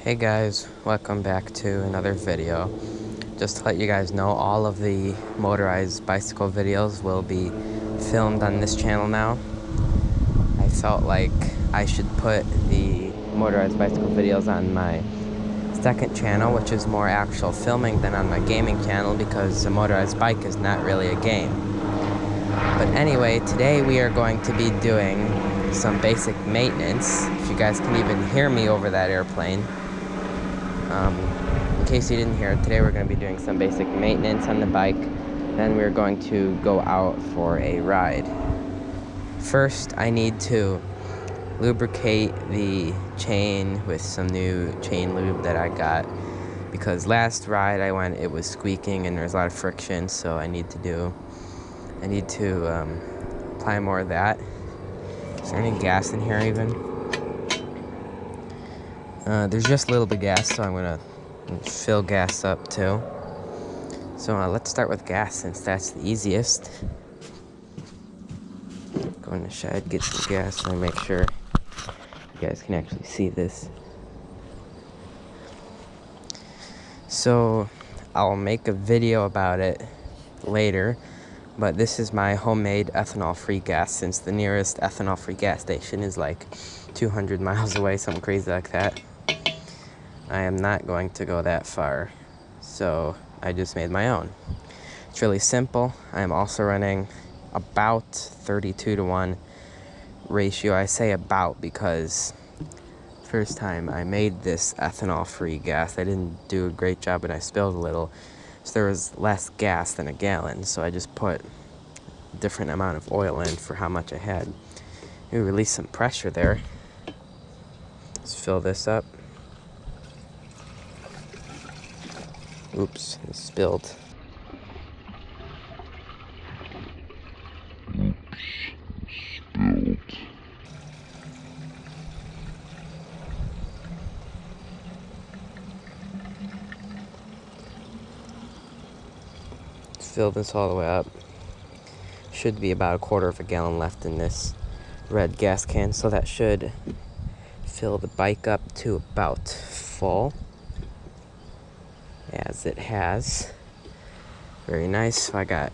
Hey guys, welcome back to another video. Just to let you guys know, all of the motorized bicycle videos will be filmed on this channel now. I felt like I should put the motorized bicycle videos on my second channel, which is more actual filming than on my gaming channel, because a motorized bike is not really a game. But anyway, today we are going to be doing some basic maintenance. If you guys can even hear me over that airplane. In case you didn't hear it, today we're going to be doing some basic maintenance on the bike. Then we're going to go out for a ride. First, I need to lubricate the chain with some new chain lube that I got, because last ride I went, it was squeaking and there's a lot of friction, so I need to apply more of that. Is there any gas in here even? There's just a little bit of gas, so I'm gonna fill gas up too. So let's start with gas, since that's the easiest. Go in the shed, get some gas, and make sure you guys can actually see this. So I'll make a video about it later, but this is my homemade ethanol-free gas, since the nearest ethanol-free gas station is like 200 miles away, something crazy like that. I am not going to go that far, so I just made my own. It's really simple. I am also running about 32-to-1 ratio. I say about because first time I made this ethanol-free gas, I didn't do a great job and I spilled a little, so there was less gas than a gallon, so I just put a different amount of oil in for how much I had. We release some pressure there. Let's fill this up. Oops, it spilled. Let's fill this all the way up. Should be about 1/4 of a gallon left in this red gas can, so that should fill the bike up to about full, as it has. Very nice. So I got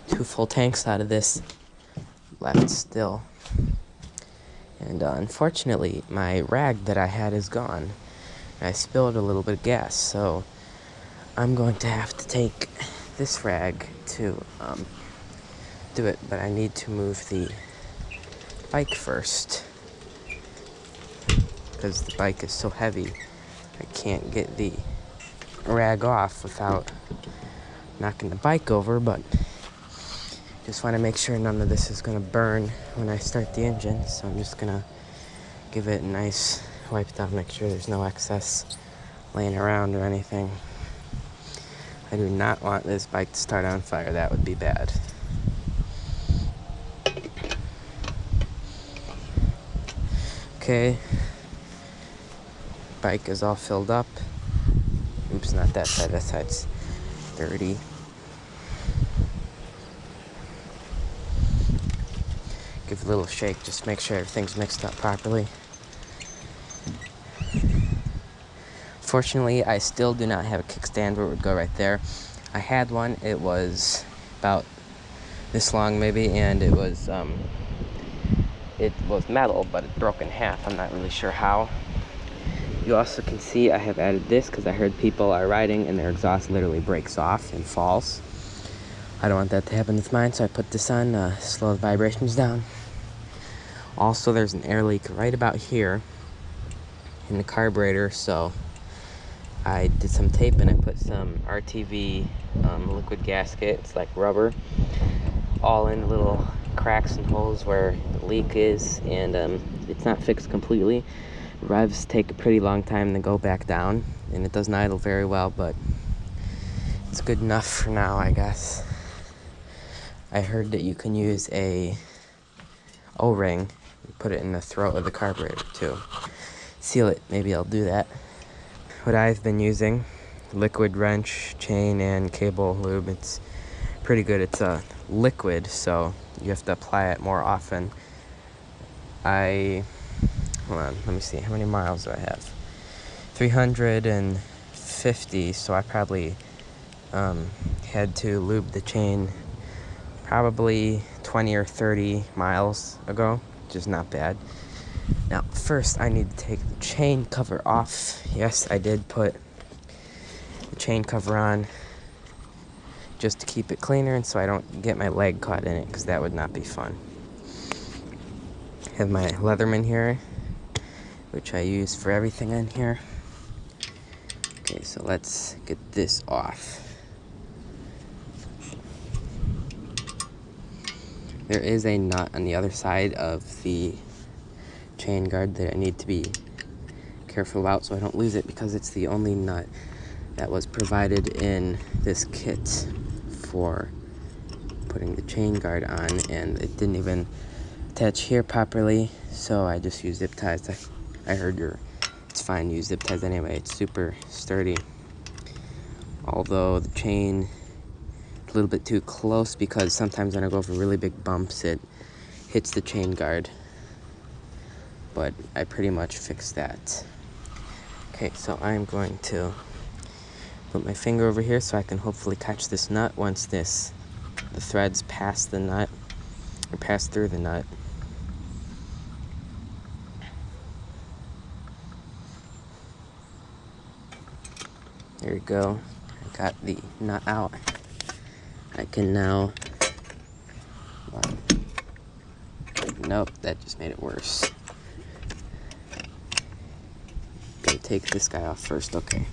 2 full tanks out of this left still. And unfortunately, my rag that I had is gone. I spilled a little bit of gas, so I'm going to have to take this rag to do it, but I need to move the bike first, because the bike is so heavy I can't get the rag off without knocking the bike over. But just want to make sure none of this is going to burn when I start the engine, so I'm just going to give it a nice wipe down, make sure there's no excess laying around or anything. I do not want this bike to start on fire. That would be bad. Okay, bike is all filled up. Oops, not that side, that side's dirty. Give it a little shake, just make sure everything's mixed up properly. Fortunately, I still do not have a kickstand where it would go right there. I had one, it was about this long maybe, and it was metal, but it broke in half. I'm not really sure how. You also can see I have added this because I heard people are riding and their exhaust literally breaks off and falls. I don't want that to happen with mine, so I put this on to slow the vibrations down. Also, there's an air leak right about here in the carburetor, so I did some tape and I put some RTV liquid gasket. It's like rubber, all in little cracks and holes where the leak is, and it's not fixed completely. Revs take a pretty long time to go back down, and it doesn't idle very well, but it's good enough for now, I guess. I heard that you can use a O-ring and put it in the throat of the carburetor to seal it. Maybe I'll do that. What I've been using, liquid wrench, chain, and cable lube. It's pretty good. It's a liquid, so you have to apply it more often. Hold on, let me see, how many miles do I have? 350, so I probably had to lube the chain probably 20 or 30 miles ago, which is not bad. Now, first I need to take the chain cover off. Yes, I did put the chain cover on just to keep it cleaner and so I don't get my leg caught in it, because that would not be fun. I have my Leatherman here, which I use for everything in here. Okay, so let's get this off. There is a nut on the other side of the chain guard that I need to be careful about so I don't lose it, because it's the only nut that was provided in this kit for putting the chain guard on, and it didn't even attach here properly, so I just used zip ties. I heard it's fine to use zip ties anyway. It's super sturdy, although the chain is a little bit too close, because sometimes when I go over really big bumps it hits the chain guard, but I pretty much fixed that. Okay, so I'm going to put my finger over here so I can hopefully catch this nut once the threads pass the nut, or pass through the nut. There we go. I got the nut out. I can now... Nope, that just made it worse. Gonna take this guy off first, okay.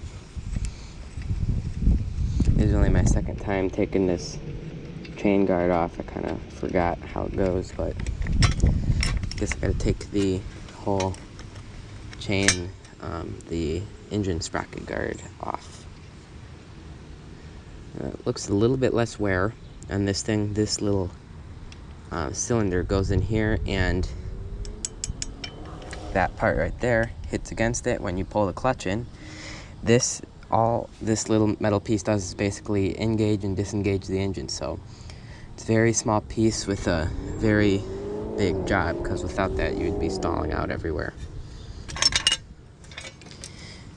This is only my second time taking this chain guard off. I kind of forgot how it goes, but I guess I gotta take the whole chain, the engine sprocket guard off. It looks a little bit less wear on this thing. This little cylinder goes in here, and that part right there hits against it when you pull the clutch in. All this little metal piece does is basically engage and disengage the engine, so it's a very small piece with a very big job, because without that you would be stalling out everywhere.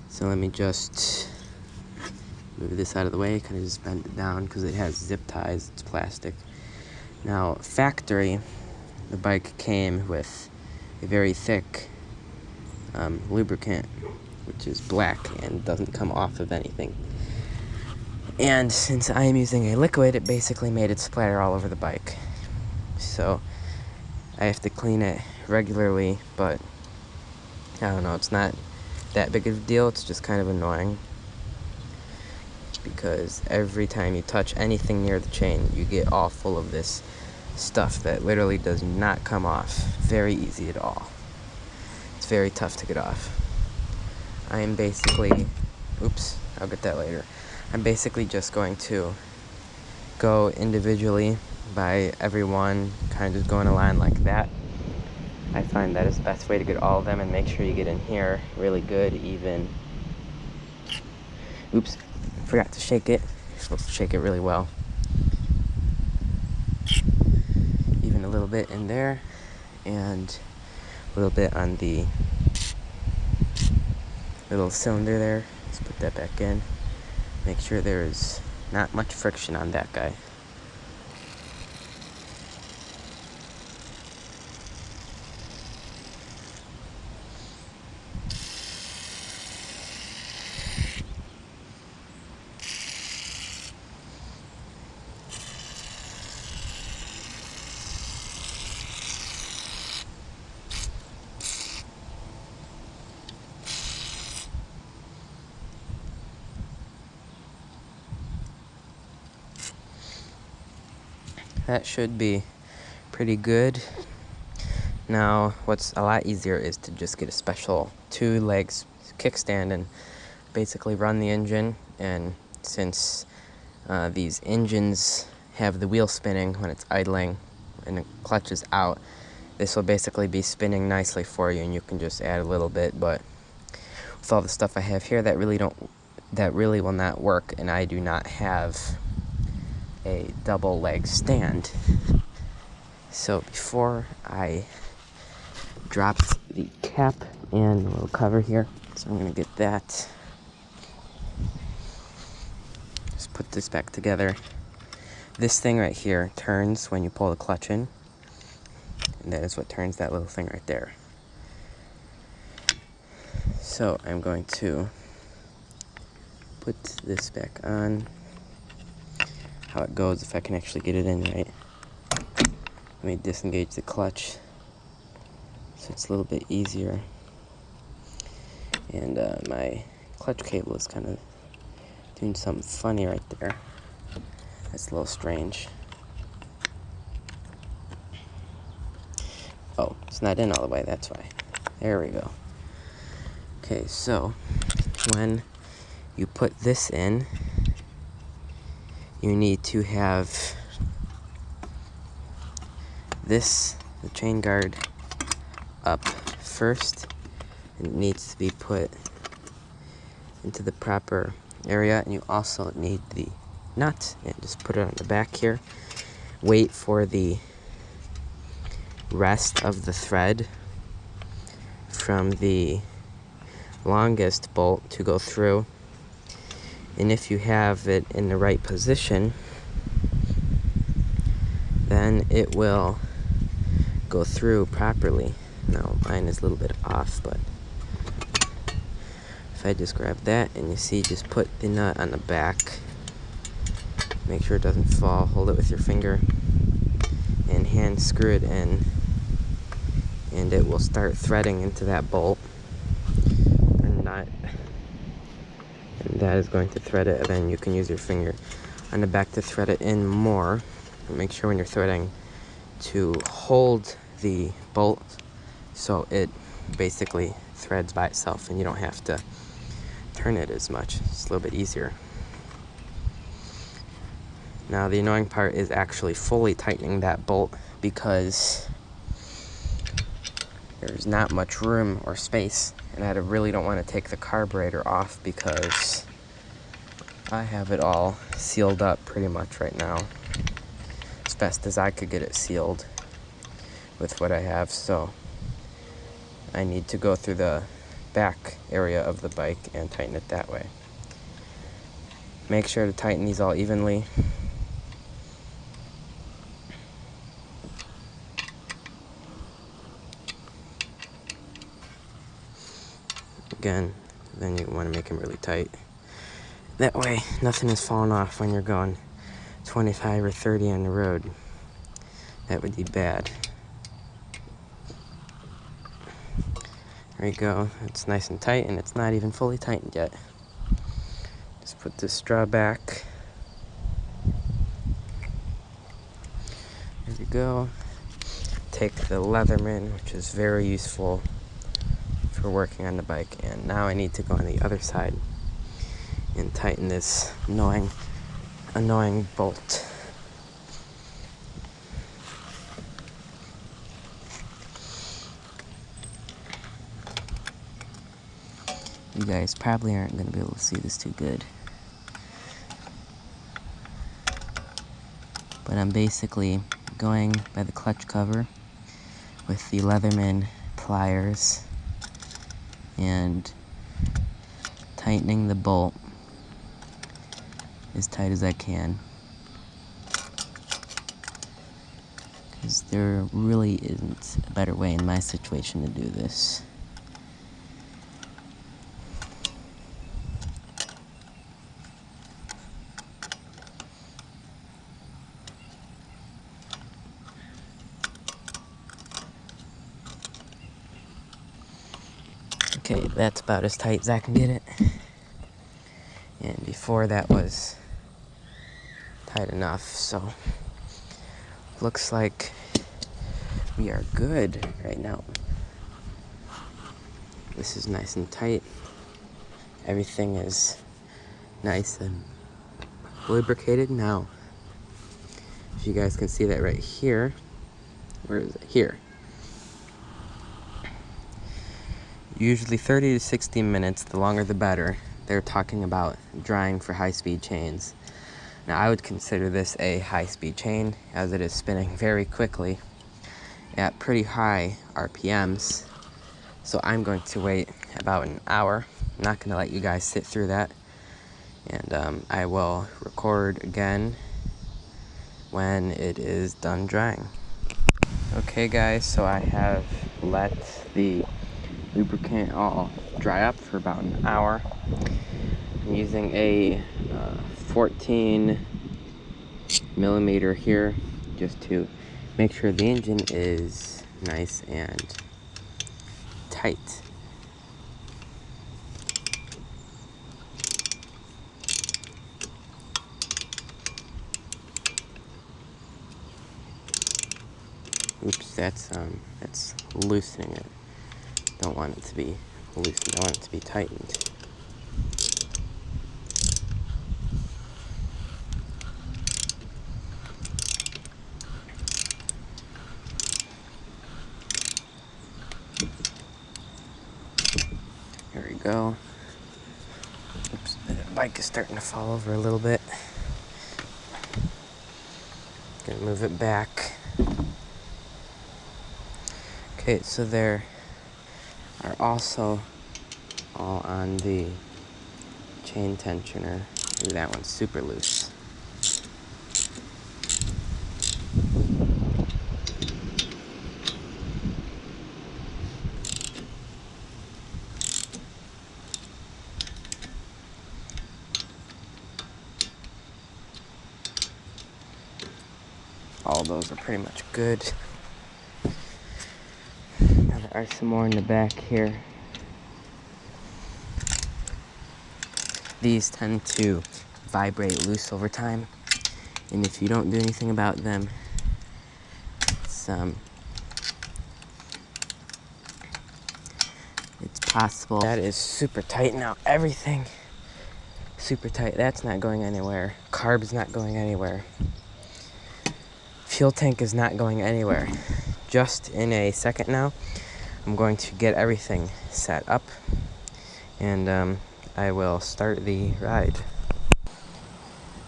So let me just move this out of the way, kind of just bend it down because it has zip ties, it's plastic. Now, factory, the bike came with a very thick lubricant, which is black and doesn't come off of anything. And since I am using a liquid, it basically made it splatter all over the bike. So I have to clean it regularly, but I don't know, it's not that big of a deal. It's just kind of annoying, because every time you touch anything near the chain, you get all full of this stuff that literally does not come off very easy at all. It's very tough to get off. I am basically, oops, I'll get that later. I'm basically just going to go individually by every one, kind of go in a line like that. I find that is the best way to get all of them, and make sure you get in here really good, even. Oops, forgot to shake it. You're supposed to shake it really well. Even a little bit in there, and a little bit on the little cylinder there. Let's put that back in. Make sure there is not much friction on that guy. That should be pretty good. Now, what's a lot easier is to just get a special 2 legs kickstand and basically run the engine. And since these engines have the wheel spinning when it's idling and the clutch is out, this will basically be spinning nicely for you, and you can just add a little bit. But with all the stuff I have here, that really will not work, and I do not have a double leg stand. So before I dropped the cap and a little cover here. So I'm gonna get that. Just put this back together. This thing right here turns when you pull the clutch in, and that is what turns that little thing right there. So I'm going to put this back on. How it goes, if I can actually get it in right. Let me disengage the clutch so it's a little bit easier. And my clutch cable is kind of doing something funny right there. That's a little strange. Oh, it's not in all the way, that's why. There we go. Okay, so when you put this in, you need to have this, the chain guard, up first, and it needs to be put into the proper area, and you also need the nut, and just put it on the back here. Wait for the rest of the thread from the longest bolt to go through, and if you have it in the right position, then it will go through properly. Now mine is a little bit off, but if I just grab that, and you see, just put the nut on the back, make sure it doesn't fall, hold it with your finger, and hand screw it in, and it will start threading into that bolt or nut, and that is going to thread it, and then you can use your finger on the back to thread it in more. And make sure when you're threading to hold the bolt so it basically threads by itself and you don't have to turn it as much. It's a little bit easier. Now the annoying part is actually fully tightening that bolt, because there's not much room or space, and I really don't want to take the carburetor off because I have it all sealed up pretty much right now, as best as I could get it sealed with what I have. So I need to go through the back area of the bike and tighten it that way. Make sure to tighten these all evenly. Again, then you want to make them really tight. That way nothing is falling off when you're going 25 or 30 on the road. That would be bad. There you go. It's nice and tight, and it's not even fully tightened yet. Just put this straw back. There you go. Take the Leatherman, which is very useful for working on the bike, and now I need to go on the other side and tighten this annoying bolt. You guys probably aren't going to be able to see this too good, but I'm basically going by the clutch cover with the Leatherman pliers and tightening the bolt as tight as I can, because there really isn't a better way in my situation to do this. Okay, that's about as tight as I can get it. And before that was tight enough, so looks like we are good right now. This is nice and tight. Everything is nice and lubricated. Now, if you guys can see that right here, where is it? Here. Usually 30 to 60 minutes, the longer the better. They're talking about drying for high-speed chains. Now I would consider this a high-speed chain, as it is spinning very quickly at pretty high RPMs. So I'm going to wait about an hour. I'm not gonna let you guys sit through that. And I will record again when it is done drying. Okay guys, so I have let the lubricant all dry up for about an hour. I'm using a 14 millimeter here just to make sure the engine is nice and tight. Oops, that's loosening it. Don't want it to be loosened, I want it to be tightened. There we go. Oops, the bike is starting to fall over a little bit. Gonna move it back. Okay, so there are also all on the chain tensioner. Ooh, that one's super loose. All those are pretty much good. Now there are some more in the back here. These tend to vibrate loose over time, and if you don't do anything about them, it's possible. That is super tight now. Everything super tight. That's not going anywhere. Carb's not going anywhere. Fuel tank is not going anywhere. Just in a second now, I'm going to get everything set up, and I will start the ride.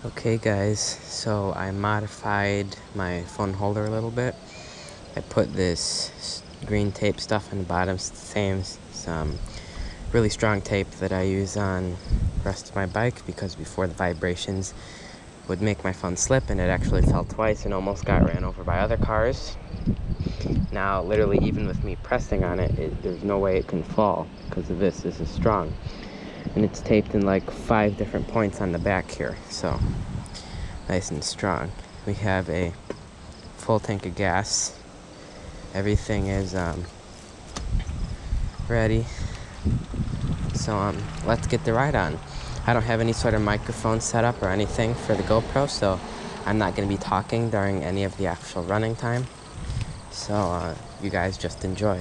Okay guys, so I modified my phone holder a little bit. I put this green tape stuff on the bottom, some really strong tape that I use on the rest of my bike, because before the vibrations would make my phone slip, and it actually fell twice and almost got ran over by other cars. Now literally even with me pressing on it, there's no way it can fall because of this. This is strong, and it's taped in like 5 different points on the back here, so nice and strong. We have a full tank of gas. Everything is ready, so let's get the ride on. I don't have any sort of microphone set up or anything for the GoPro, so I'm not going to be talking during any of the actual running time. So you guys just enjoy.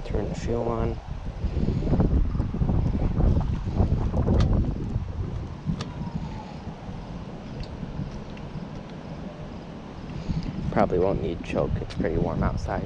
Turn the fuel on. Probably won't need choke, it's pretty warm outside.